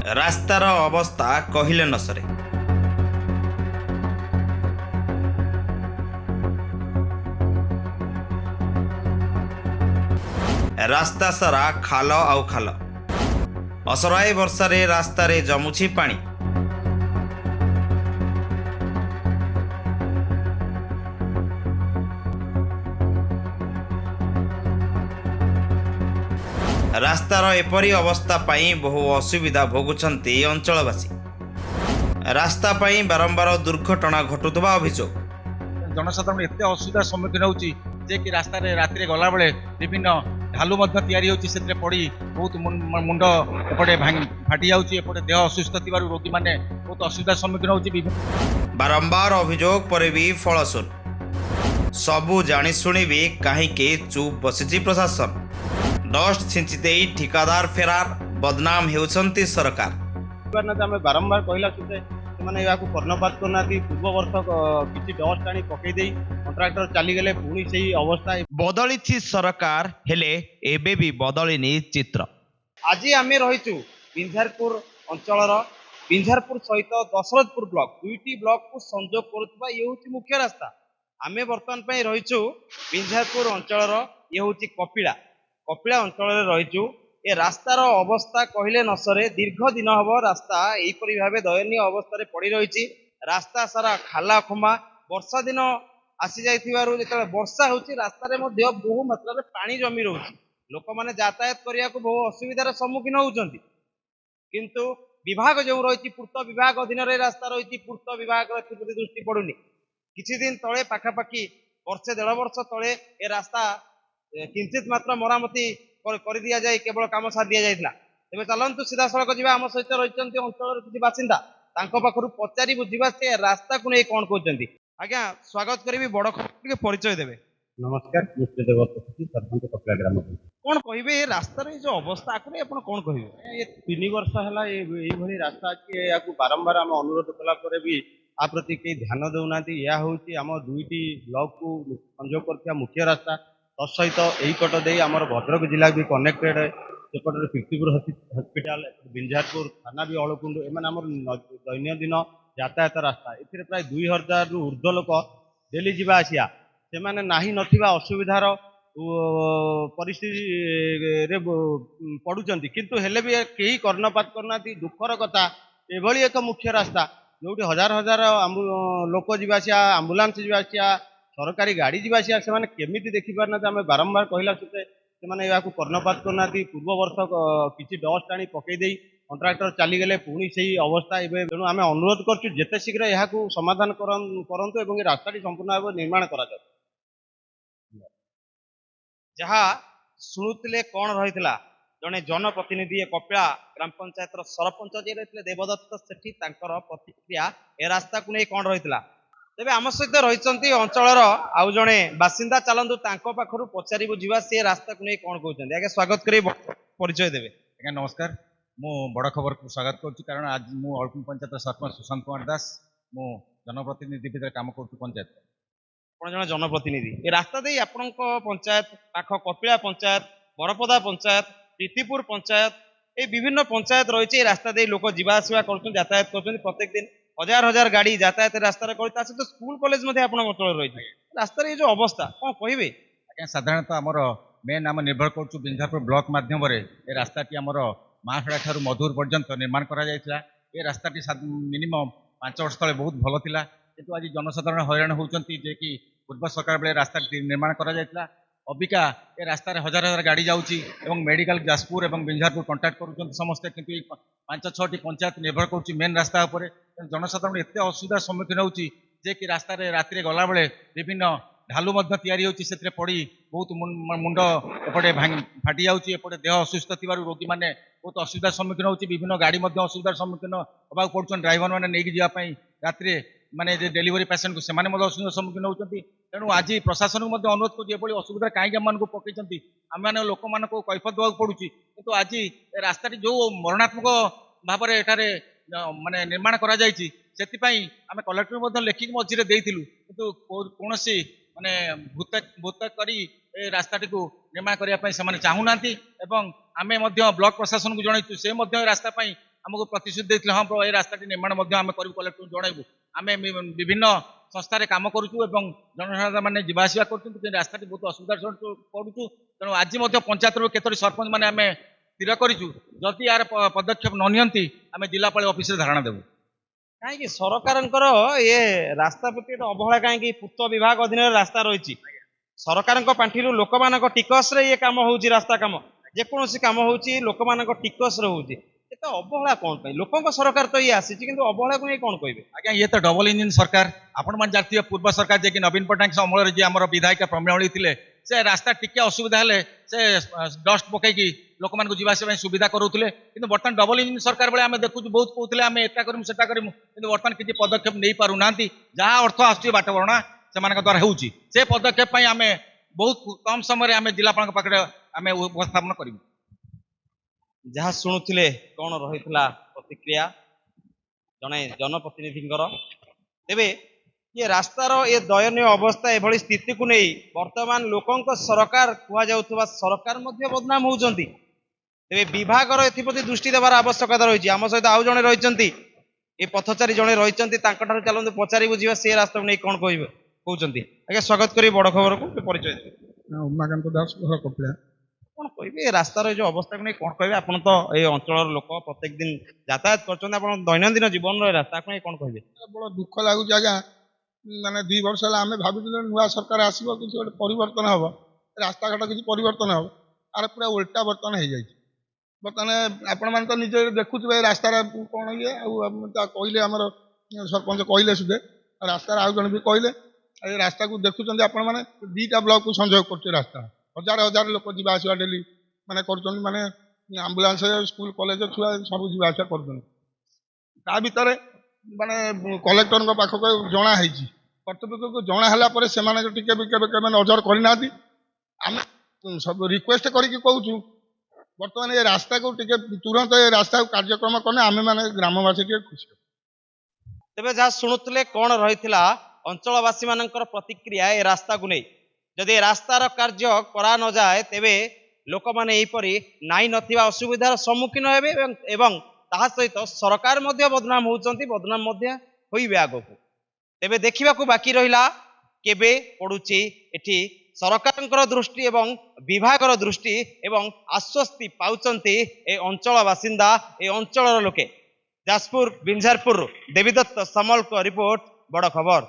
ରାସ୍ତାର ଅବସ୍ଥା କହିଲେ ନ ସରେ। ରାସ୍ତା ସାରା ଖାଲ ଆଉ ଖାଲ। ଅସରାଏ ବର୍ଷାରେ ରାସ୍ତାରେ ଜମୁଛି ପାଣି। ରାସ୍ତାର ଏପରି ଅବସ୍ଥା ପାଇଁ ବହୁ ଅସୁବିଧା ଭୋଗୁଛନ୍ତି ଅଞ୍ଚଳବାସୀ। ରାସ୍ତା ପାଇଁ ବାରମ୍ବାର ଦୁର୍ଘଟଣା ଘଟୁଥିବା ଅଭିଯୋଗ। ଜନସାଧାରଣ ଏତେ ଅସୁବିଧାର ସମ୍ମୁଖୀନ ହେଉଛି ଯେ କି ରାସ୍ତାରେ ରାତିରେ ଗଲାବେଳେ ବିଭିନ୍ନ ଢାଲୁ ମଧ୍ୟ ତିଆରି ହେଉଛି, ସେଥିରେ ପଡ଼ି ବହୁତ ମୁଣ୍ଡ ଏପଟେ ଫାଟି ଯାଉଛି, ଏପଟେ ଦେହ ଅସୁସ୍ଥ ଥିବାରୁ ରୋଗୀମାନେ ବହୁତ ଅସୁବିଧାର ସମ୍ମୁଖୀନ ହେଉଛି। ବାରମ୍ବାର ଅଭିଯୋଗ ପରେ ବି ଫଳ ଶୂନ। ସବୁ ଜାଣିଶୁଣି ବି କାହିଁକି ଚୁପ୍ ବସିଛି ପ୍ରଶାସନ? ଡଷ୍ଟ ଛିଞ୍ଚି ଦେଇ ଠିକାଦାର ଫେରାର, ବଦନାମ ହେଉଛନ୍ତି ସରକାର। ଆମେ ବାରମ୍ବାର କହିଲା ସୁଦ୍ଧା ସେମାନେ ଏହାକୁ କର୍ଣ୍ଣପାତ କରୁନାହାନ୍ତି। ପୂର୍ବ ବର୍ଷ କିଛି ଡଷ୍ଟ ଆଣି ପକେଇ ଦେଇ କଣ୍ଟ୍ରାକ୍ଟର ଚାଲିଗଲେ, ପୁଣି ସେଇ ଅବସ୍ଥା। ବଦଳିଛି ସରକାର, ହେଲେ ଏବେ ବି ବଦଳିନି ଚିତ୍ର। ଆଜି ଆମେ ରହିଛୁ ବିଞ୍ଝାରପୁର ଅଞ୍ଚଳର ବିଞ୍ଝାରପୁର ସହିତ ଦଶରଥପୁର ବ୍ଲକ, ଦୁଇଟି ବ୍ଲକକୁ ସଂଯୋଗ କରୁଥିବା ଇଏ ହେଉଛି ମୁଖ୍ୟ ରାସ୍ତା। ଆମେ ବର୍ତ୍ତମାନ ପାଇଁ ରହିଛୁ ବିଞ୍ଝାରପୁର ଅଞ୍ଚଳର, ଇଏ ହେଉଛି କପିଳା ଅଞ୍ଚଳରେ ରହିଛୁ। ଏ ରାସ୍ତାର ଅବସ୍ଥା କହିଲେ ନ ସରେ। ଦୀର୍ଘ ଦିନ ହେବ ରାସ୍ତା ଏହିପରି ଭାବେ ଦୟନୀୟ ଅବସ୍ଥାରେ ପଡ଼ି ରହିଛି। ରାସ୍ତା ସାରା ଖାଲା ଖୁମା। ବର୍ଷା ଦିନ ଆସି ଯାଇଥିବାରୁ ଯେତେବେଳେ ବର୍ଷା ହେଉଛି ରାସ୍ତାରେ ମଧ୍ୟ ବହୁ ମାତ୍ରାରେ ପାଣି ଜମି ରହୁଛି। ଲୋକମାନେ ଯାତାୟାତ କରିବାକୁ ବହୁ ଅସୁବିଧାର ସମ୍ମୁଖୀନ ହେଉଛନ୍ତି। କିନ୍ତୁ ବିଭାଗ ଯେଉଁ ରହିଛି, ପୂର୍ତ୍ତ ବିଭାଗ ଅଧୀନରେ ରାସ୍ତା ରହିଛି, ପୂର୍ତ୍ତ ବିଭାଗର ଏଥିପ୍ରତି ଦୃଷ୍ଟି ପଡୁନି। କିଛି ଦିନ ତଳେ, ପାଖାପାଖି ବର୍ଷେ ଦେଢ଼ ବର୍ଷ ତଳେ ଏ ରାସ୍ତା କିଞ୍ଚିତ ମାତ୍ର ମରାମତି କରି ଦିଆଯାଇ କେବଳ କାମ ସାରି ଦିଆଯାଇଥିଲା। ତେବେ ଚାଲନ୍ତୁ ସିଧାସଳଖ ଯିବା। ଆମ ସହିତ ରହିଛନ୍ତି ଅଞ୍ଚଳର କିଛି ବାସିନ୍ଦା, ତାଙ୍କ ପାଖରୁ ପଚାରି ବୁଝିବା ସେ ରାସ୍ତାକୁ ନେଇ କଣ କହୁଛନ୍ତି। ଆଜ୍ଞା, ସ୍ୱାଗତ କରିବି। ବଡ ଟିକେ ପରିଚୟ ଦେବେ। ନମସ୍କାର, ମୁଁ ସରପଞ୍ଚ କପିଳା ଗ୍ରାମ। କଣ କହିବେ ଏ ରାସ୍ତାର ଏଇ ଯୋଉ ଅବସ୍ଥା, ଆକୁ ନେଇ ଆପଣ କଣ କହିବେ? ଏ 3 ବର୍ଷ ହେଲା ଏଇଭଳି ରାସ୍ତା ଅଛି। ଏହାକୁ ବାରମ୍ବାର ଆମେ ଅନୁରୋଧ କଲା ପରେ ବି ଆ ପ୍ରତି କେହି ଧ୍ୟାନ ଦେଉନାହାନ୍ତି। ଏହା ହେଉଛି ଆମ ଦୁଇଟି ବ୍ଲକକୁ ସଂଯୋଗ କରୁଥିବା ମୁଖ୍ୟ ରାସ୍ତା। ତତ୍ସହିତ ଏଇ କଟ ଦେଇ ଆମର ଭଦ୍ରକ ଜିଲ୍ଲା ବି କନେକ୍ଟେଡ୍। ସେପଟରେ ପିରତିପୁର ହସ୍ପିଟାଲ, ବିଞ୍ଝାରପୁର ଥାନା ବି ଅଳକୁଣ୍ଡ, ଏମାନେ ଆମର ଦୈନନ୍ଦିନ ଯାତାୟାତ ରାସ୍ତା। ଏଥିରେ ପ୍ରାୟ 2000ରୁ ଉର୍ଦ୍ଧ୍ୱ ଲୋକ ଡେଲି ଯିବା ଆସିବା। ସେମାନେ ନାହିଁ ନଥିବା ଅସୁବିଧାର ପରିସ୍ଥିତିରେ ପଡୁଛନ୍ତି, କିନ୍ତୁ ହେଲେ ବି କେହି କର୍ଣ୍ଣପାତ କରୁନାହାନ୍ତି। ଦୁଃଖର କଥା, ଏଭଳି ଏକ ମୁଖ୍ୟ ରାସ୍ତା ଯୋଉଠି ହଜାର ହଜାର ଲୋକ ଯିବା ଆସିବା, ଆମ୍ବୁଲାନ୍ସ ଯିବା ଆସିବା, ସରକାରୀ ଗାଡି ଯିବା ଆସିବା, ସେମାନେ କେମିତି ଦେଖିପାରୁନାହାନ୍ତି। ଆମେ ବାରମ୍ବାର କହିଲା ସୁଦ୍ଧା ସେମାନେ ଏହାକୁ କର୍ଣ୍ଣପାତ କରୁନାହାନ୍ତି। ପୂର୍ବ ବର୍ଷ କିଛି ଡଷ୍ଟ ଆଣି ପକେଇ ଦେଇ କଣ୍ଟ୍ରାକ୍ଟର ଚାଲିଗଲେ, ପୁଣି ସେଇ ଅବସ୍ଥା ଏବେ। ତେଣୁ ଆମେ ଅନୁରୋଧ କରୁଛୁ ଯେତେ ଶୀଘ୍ର ଏହାକୁ ସମାଧାନ କରନ୍ତୁ ଏବଂ ଏ ରାସ୍ତାଟି ସମ୍ପୂର୍ଣ୍ଣ ଭାବେ ନିର୍ମାଣ କରାଯାଉ। ଯାହା ଶୁଣୁଥିଲେ କଣ ରହିଥିଲା, ଜଣେ ଜନପ୍ରତିନିଧି କପିଳା ଗ୍ରାମ ପଞ୍ଚାୟତର ସରପଞ୍ଚ ଯିଏ ରହିଥିଲେ ଦେବଦତ୍ତ ସେଠୀ, ତାଙ୍କର ପ୍ରତିକ୍ରିୟା ଏ ରାସ୍ତାକୁ ନେଇ କଣ ରହିଥିଲା। ତେବେ ଆମ ସହିତ ରହିଛନ୍ତି ଅଞ୍ଚଳର ଆଉ ଜଣେ ବାସିନ୍ଦା, ଚାଲନ୍ତୁ ତାଙ୍କ ପାଖରୁ ପଚାରି ବୁଝିବା ସେ ରାସ୍ତାକୁ ନେଇ କଣ କହୁଛନ୍ତି। ଆଜ୍ଞା, ସ୍ୱାଗତ କରି ପରିଚୟ ଦେବେ। ଆଜ୍ଞା ନମସ୍କାର, ମୁଁ ବଡ଼ ଖବରକୁ ସ୍ୱାଗତ କରୁଛି, କାରଣ ଆଜି ମୁଁ ଅଳକୁଣ୍ଡ ପଞ୍ଚାୟତର ସରପଞ୍ଚ ସୁଶାନ୍ତ କୁମାର ଦାସ। ମୁଁ ଜନପ୍ରତିନିଧି ଭିତରେ କାମ କରୁଛି ପଞ୍ଚାୟତ। ଆପଣ ଜଣେ ଜନପ୍ରତିନିଧି। ଏ ରାସ୍ତା ଦେଇ ଆପଣଙ୍କ ପଞ୍ଚାୟତ ପାଖ କପିଳା ପଞ୍ଚାୟତ, ବରପଦା ପଞ୍ଚାୟତ, ପ୍ରୀତିପୁର ପଞ୍ଚାୟତ, এই বিভিন্ন পঞ্চায়েত রয়েছে। এই রাস্তা দিয়ে লোক যা আসা করছেন, যাতায়াত করছেন। প্রত্যেক দিন হাজার হাজার গাড়ি যাতায়াতের রাস্তায় করে। তা সহ স্কুল কলেজ মধ্যে আপনার অঞ্চল রয়েছে। রাস্তার এই যে অবস্থা কଣ কইবে? ଆଜ୍ଞା ସାଧାରଣତଃ ଆମର ମେନ୍ ଆମେ ନିର୍ଭର କରୁଛୁ ବିଞ୍ଝାରପୁର ବ୍ଲକ ମାଧ୍ୟମରେ। ଏ ରାସ୍ତାଟି ଆମର ମାହାସଡ଼ା ଠାରୁ ମଧୁର ପର୍ଯ୍ୟନ୍ତ ନିର୍ମାଣ କରାଯାଇଥିଲା। ଏ ରାସ୍ତାଟି ମିନିମମ୍ 5 ବର୍ଷ ତଳେ ବହୁତ ଭଲ ଥିଲା, କିନ୍ତୁ ଆଜି ଜନସାଧାରଣ ହଇରାଣ ହେଉଛନ୍ତି ଯେ କି ପୂର୍ବ ସରକାର ବେଳେ ରାସ୍ତାଟି ନିର୍ମାଣ କରାଯାଇଥିଲା। ଅବିକା ଏ ରାସ୍ତାରେ ହଜାର ହଜାର ଗାଡ଼ି ଯାଉଛି ଏବଂ ମେଡିକାଲ ଯାଜପୁର ଏବଂ ବିଞ୍ଝାରପୁର କଣ୍ଟାକ୍ଟ କରୁଛନ୍ତି ସମସ୍ତେ, କିନ୍ତୁ ଏଇ 5-6ଟି ପଞ୍ଚାୟତ ନିର୍ଭର କରୁଛି ମେନ୍ ରାସ୍ତା ଉପରେ। ଜନସାଧାରଣ ଏତେ ଅସୁବିଧାର ସମ୍ମୁଖୀନ ହେଉଛି ଯେ କି ରାସ୍ତାରେ ରାତିରେ ଗଲାବେଳେ ବିଭିନ୍ନ ଢାଲୁ ମଧ୍ୟ ତିଆରି ହେଉଛି, ସେଥିରେ ପଡ଼ି ବହୁତ ମୁଣ୍ଡ ଏପଟେ ଫାଟି ଯାଉଛି, ଏପଟେ ଦେହ ଅସୁସ୍ଥ ଥିବାରୁ ରୋଗୀମାନେ ବହୁତ ଅସୁବିଧାର ସମ୍ମୁଖୀନ ହେଉଛି। ବିଭିନ୍ନ ଗାଡ଼ି ମଧ୍ୟ ଅସୁବିଧାର ସମ୍ମୁଖୀନ ହେବାକୁ ପଡୁଛନ୍ତି। ଡ୍ରାଇଭର ମାନେ ନେଇକି ଯିବା ପାଇଁ ରାତିରେ, ମାନେ ଯେ ଡେଲିଭରି ପେସେଣ୍ଟକୁ, ସେମାନେ ମଧ୍ୟ ଅସୁବିଧାର ସମ୍ମୁଖୀନ ହେଉଛନ୍ତି। ତେଣୁ ଆଜି ପ୍ରଶାସନକୁ ମଧ୍ୟ ଅନୁରୋଧ କରୁଛି, ଏଭଳି ଅସୁବିଧା କାହିଁକି ଆମମାନଙ୍କୁ ପକେଇଛନ୍ତି, ଆମମାନେ ଲୋକମାନଙ୍କୁ କୈଫତ ଦେବାକୁ ପଡୁଛି। କିନ୍ତୁ ଆଜି ଏ ରାସ୍ତାଟି ଯୋଉ ମରଣାତ୍ମକ ଭାବରେ ଏଠାରେ ମାନେ ନିର୍ମାଣ କରାଯାଇଛି, ସେଥିପାଇଁ ଆମେ କଲେକ୍ଟର ମଧ୍ୟ ଲେଖିକି ମଝିରେ ଦେଇଥିଲୁ, କିନ୍ତୁ କୌଣସି ମାନେ ଭୂତ କରି ଏ ରାସ୍ତାଟିକୁ ନିର୍ମାଣ କରିବା ପାଇଁ ସେମାନେ ଚାହୁଁନାହାନ୍ତି। ଏବଂ ଆମେ ମଧ୍ୟ ବ୍ଲକ ପ୍ରଶାସନକୁ ଜଣାଇଛୁ, ସେ ମଧ୍ୟ ଏ ରାସ୍ତା ପାଇଁ ଆମକୁ ପ୍ରତିଶ୍ରୁତି ଦେଇଥିଲେ ହଁ ଏ ରାସ୍ତାଟି ନିର୍ମାଣ ମଧ୍ୟ ଆମେ କରିବୁ, କଲେକ୍ଟରଙ୍କୁ ଜଣାଇବୁ। ଆମେ ବିଭିନ୍ନ ସଂସ୍ଥାରେ କାମ କରୁଛୁ ଏବଂ ଜନସାଧାରଣ ମାନେ ଯିବା ଆସିବା କରୁଛନ୍ତି, କିନ୍ତୁ ରାସ୍ତାଟି ବହୁତ ଅସୁବିଧାର ପଡୁଛୁ। ତେଣୁ ଆଜି ମଧ୍ୟ ପଞ୍ଚାୟତରୁ କେତୋଟି ସରପଞ୍ଚ ମାନେ ଆମେ ସ୍ଥିର କରିଛୁ, ଯଦି ଏହାର ପଦକ୍ଷେପ ନ ନିଅନ୍ତି ଆମେ ଜିଲ୍ଲାପାଳ ଅଫିସରେ ଧାରଣା ଦେବୁ। କାହିଁକି ସରକାରଙ୍କର ଏ ରାସ୍ତା ପ୍ରତି ଏତେ ଅବହେଳା କାହିଁକି? ପୂର୍ତ୍ତ ବିଭାଗ ଅଧୀନରେ ରାସ୍ତା ରହିଛି, ସରକାରଙ୍କ ପାଣ୍ଠିରୁ ଲୋକମାନଙ୍କ ଟିକସରେ ଇଏ କାମ ହଉଛି, ରାସ୍ତା କାମ ଯେକୌଣସି କାମ ହଉଛି ଲୋକମାନଙ୍କ ଟିକସରେ ହଉଛି, ଏତେ ଅବହେଳା କଣ ପାଇଁ? ଲୋକଙ୍କ ସରକାର ତ ଇଏ ଆସିଛି, କିନ୍ତୁ ଅବହେଳାକୁ ନେଇ କଣ କହିବେ? ଆଜ୍ଞା ଇଏ ତ ଡବଲ ଇଞ୍ଜିନ ସରକାର। ଆପଣ ମାନେ ଜାଣିଥିବେ ପୂର୍ବ ସରକାର ଯିଏକି ନବୀନ ପଟ୍ଟନାୟକ ଅମଳରେ ଯିଏ ଆମର ବିଧାୟିକା ପ୍ରମିଳା ଥିଲେ, ସେ ରାସ୍ତା ଟିକେ ଅସୁବିଧା ହେଲେ ସେ ଡଷ୍ଟ ପକେଇକି ଲୋକମାନଙ୍କୁ ଯିବା ଆସିବା ପାଇଁ ସୁବିଧା କରୁଥିଲେ। କିନ୍ତୁ ବର୍ତ୍ତମାନ ଡବଲ ଇଞ୍ଜିନ ସରକାର ବେଳେ ଆମେ ଦେଖୁଛୁ ବହୁତ କହୁଥିଲେ ଆମେ ଏଟା କରିମୁ ସେଟା କରିମୁ, କିନ୍ତୁ ବର୍ତ୍ତମାନ କିଛି ପଦକ୍ଷେପ ନେଇ ପାରୁନାହାନ୍ତି। ଯାହା ଅର୍ଥ ଆସୁଛି ବାଟ ବରଣା ସେମାନଙ୍କ ଦ୍ୱାରା ହେଉଛି, ସେ ପଦକ୍ଷେପ ପାଇଁ ଆମେ ବହୁତ କମ ସମୟରେ ଆମେ ଜିଲ୍ଲାପାଳଙ୍କ ପାଖରେ ଆମେ ଉପସ୍ଥାପନ କରିବୁ। ଯାହା ଶୁଣୁଥିଲେ କଣ ରହିଥିଲା ପ୍ରତିକ୍ରିୟା ଜଣେ ଜନପ୍ରତିନିଧିଙ୍କର। ତେବେ ଏ ରାସ୍ତାର ଏ ଦୟନୀୟ ଅବସ୍ଥା, ଏଭଳି ସ୍ଥିତିକୁ ନେଇ ବର୍ତ୍ତମାନ ଲୋକଙ୍କ ସରକାର କୁହାଯାଉଥିବା ସରକାର ମଧ୍ୟ ବଦନାମ ହଉଛନ୍ତି। ତେବେ ବିଭାଗର ଏଥିପ୍ରତି ଦୃଷ୍ଟି ଦେବାର ଆବଶ୍ୟକତା ରହିଛି। ଆମ ସହିତ ଆଉ ଜଣେ ରହିଛନ୍ତି, ଏ ପଥଚାରୀ ଜଣେ ରହିଛନ୍ତି, ତାଙ୍କଠାରୁ ଚାଲନ୍ତୁ ପଚାରି ବୁଝିବା ସେ ରାସ୍ତାକୁ ନେଇ କଣ କହିବେ କହୁଛନ୍ତି। ଆଜ୍ଞା ସ୍ୱାଗତ କରିବି ବଡ ଖବରକୁ, ପରିଚୟ ଦେବେ। ଉମାକାନ୍ତ ଦାସ ଘର କପିଳା। କଣ କହିବେ ଏ ରାସ୍ତାର ଏ ଯୋଉ ଅବସ୍ଥାକୁ ନେଇ କଣ କହିବେ? ଆପଣ ତ ଏଇ ଅଞ୍ଚଳର ଲୋକ, ପ୍ରତ୍ୟେକ ଦିନ ଯାତାୟାତ କରୁଛନ୍ତି, ଆପଣ ଦୈନନ୍ଦିନ ଜୀବନର ଏ ରାସ୍ତାକୁ ନେଇ କଣ କହିବେ? ବଡ଼ ଦୁଃଖ ଲାଗୁଛି ଆଜ୍ଞା। ମାନେ 2 ବର୍ଷ ହେଲା ଆମେ ଭାବିଥିଲୁ ନୂଆ ସରକାର ଆସିବ, କିଛି ଗୋଟେ ପରିବର୍ତ୍ତନ ହବ, ରାସ୍ତାଘାଟ କିଛି ପରିବର୍ତ୍ତନ ହବ, ଆର ପୁରା ଓଲଟା ବର୍ତ୍ତମାନ ହେଇଯାଇଛି। ବର୍ତ୍ତମାନ ଆପଣମାନେ ତ ନିଜେ ଦେଖୁଥିବେ ଏ ରାସ୍ତାର କଣ ଇଏ, ଆଉ କହିଲେ ଆମର ସରପଞ୍ଚ କହିଲେ ସୁଧେ, ରାସ୍ତାର ଆଉ ଜଣେ ବି କହିଲେ, ଏ ରାସ୍ତାକୁ ଦେଖୁଛନ୍ତି ଆପଣମାନେ 2ଟା ବ୍ଲକକୁ ସଂଯୋଗ କରୁଛି ରାସ୍ତା। ହଜାର ହଜାର ଲୋକ ଯିବା ଆସିବା ଡେଲି ମାନେ କରୁଛନ୍ତି, ମାନେ ଆମ୍ବୁଲାନ୍ସ, ସ୍କୁଲ କଲେଜ ଛୁଆ ସବୁ ଯିବା ଆସିବା କରୁଛନ୍ତି। ତା ଭିତରେ ମାନେ କଲେକ୍ଟରଙ୍କ ପାଖକୁ ଜଣା ହେଇଛି, କର୍ତ୍ତୃପକ୍ଷକୁ ଜଣା ହେଲା ପରେ ସେମାନେ ଟିକେ ବି କେବେ ନଜର କରିନାହାନ୍ତି। ଆମେ ସବୁ ରିକ୍ୱେଷ୍ଟ କରିକି କହୁଛୁ, ବର୍ତ୍ତମାନ ଏ ରାସ୍ତାକୁ ଟିକେ ତୁରନ୍ତ ଏ ରାସ୍ତାକୁ କାର୍ଯ୍ୟକ୍ରମ କଲେ ଆମେ ମାନେ ଗ୍ରାମବାସୀ ଟିକେ ଖୁସି ହେବୁ। ତେବେ ଯାହା ଶୁଣୁଥିଲେ କଣ ରହିଥିଲା ଅଞ୍ଚଳବାସୀ ମାନଙ୍କର ପ୍ରତିକ୍ରିୟା ଏ ରାସ୍ତାକୁ ନେଇ। ଯଦି ଏ ରାସ୍ତାର କାର୍ଯ୍ୟ କରା ନଯାଏ, ତେବେ ଲୋକମାନେ ଏହିପରି ନାଇଁ ନଥିବା ଅସୁବିଧାର ସମ୍ମୁଖୀନ ହେବେ ଏବଂ ତାହା ସହିତ ସରକାର ମଧ୍ୟ ବଦନାମ ହଉଛନ୍ତି, ବଦନାମ ମଧ୍ୟ ହୋଇବେ ଆଗକୁ। ତେବେ ଦେଖିବାକୁ ବାକି ରହିଲା କେବେ ପଡୁଛି ଏଠି ସରକାରଙ୍କର ଦୃଷ୍ଟି ଏବଂ ବିଭାଗର ଦୃଷ୍ଟି, ଏବଂ ଆଶ୍ୱସ୍ତି ପାଉଛନ୍ତି ଏ ଅଞ୍ଚଳ ବାସିନ୍ଦା, ଏ ଅଞ୍ଚଳର ଲୋକେ। ଯାଜପୁର ବିଞ୍ଝାରପୁର ଦେବୀଦତ୍ତ ସାମଲଙ୍କ ରିପୋର୍ଟ, ବଡ଼ ଖବର।